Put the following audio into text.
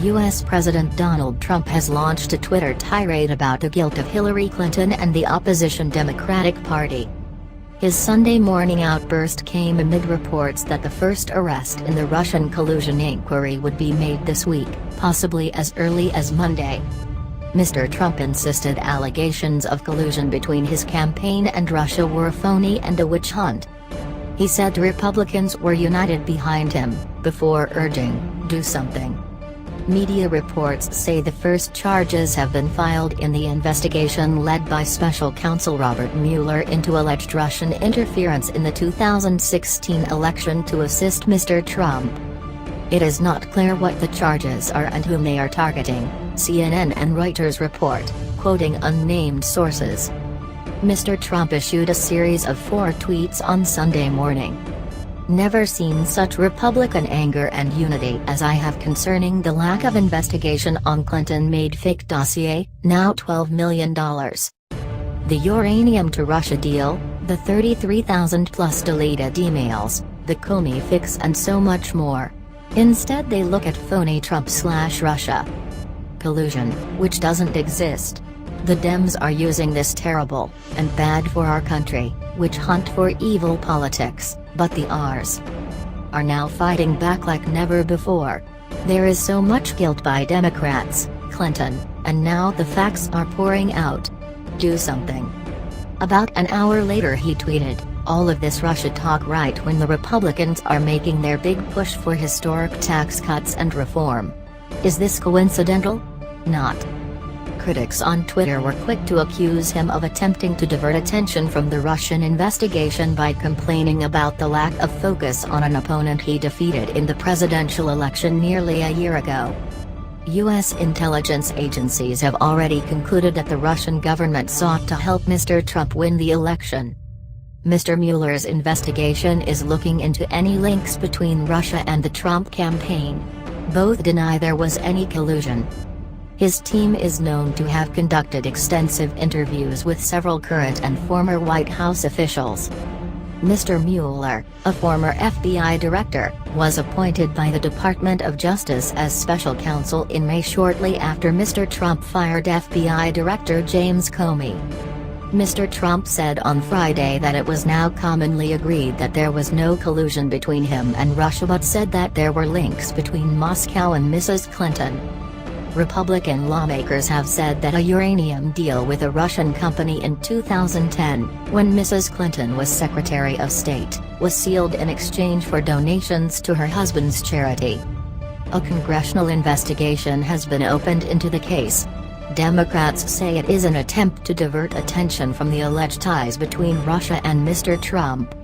U.S. President Donald Trump has launched a Twitter tirade about the guilt of Hillary Clinton and the opposition Democratic Party. His Sunday morning outburst came amid reports that the first arrest in the Russian collusion inquiry would be made this week, possibly as early as Monday. Mr. Trump insisted allegations of collusion between his campaign and Russia were a phony and a witch hunt. He said Republicans were united behind him, before urging, "Do something." Media reports say the first charges have been filed in the investigation led by Special Counsel Robert Mueller into alleged Russian interference in the 2016 election to assist Mr. Trump. It is not clear what the charges are and whom they are targeting, CNN and Reuters report, quoting unnamed sources. Mr. Trump issued a series of 4 tweets on Sunday morning. "Never seen such Republican anger and unity as I have concerning the lack of investigation on Clinton-made fake dossier, now $12 million. The uranium to Russia deal, the 33,000+ deleted emails, the Comey fix and so much more. Instead they look at phony Trump/Russia collusion, which doesn't exist. The Dems are using this terrible, and bad for our country, witch hunt for evil politics, but the Rs are now fighting back like never before. There is so much guilt by Democrats, Clinton, and now the facts are pouring out. Do something." About an hour later he tweeted, "All of this Russia talk right when the Republicans are making their big push for historic tax cuts and reform. Is this coincidental? Not." Critics on Twitter were quick to accuse him of attempting to divert attention from the Russian investigation by complaining about the lack of focus on an opponent he defeated in the presidential election nearly a year ago. U.S. intelligence agencies have already concluded that the Russian government sought to help Mr. Trump win the election. Mr. Mueller's investigation is looking into any links between Russia and the Trump campaign. Both deny there was any collusion. His team is known to have conducted extensive interviews with several current and former White House officials. Mr. Mueller, a former FBI director, was appointed by the Department of Justice as special counsel in May shortly after Mr. Trump fired FBI Director James Comey. Mr. Trump said on Friday that it was now commonly agreed that there was no collusion between him and Russia, but said that there were links between Moscow and Mrs. Clinton. Republican lawmakers have said that a uranium deal with a Russian company in 2010, when Mrs. Clinton was Secretary of State, was sealed in exchange for donations to her husband's charity. A congressional investigation has been opened into the case. Democrats say it is an attempt to divert attention from the alleged ties between Russia and Mr. Trump.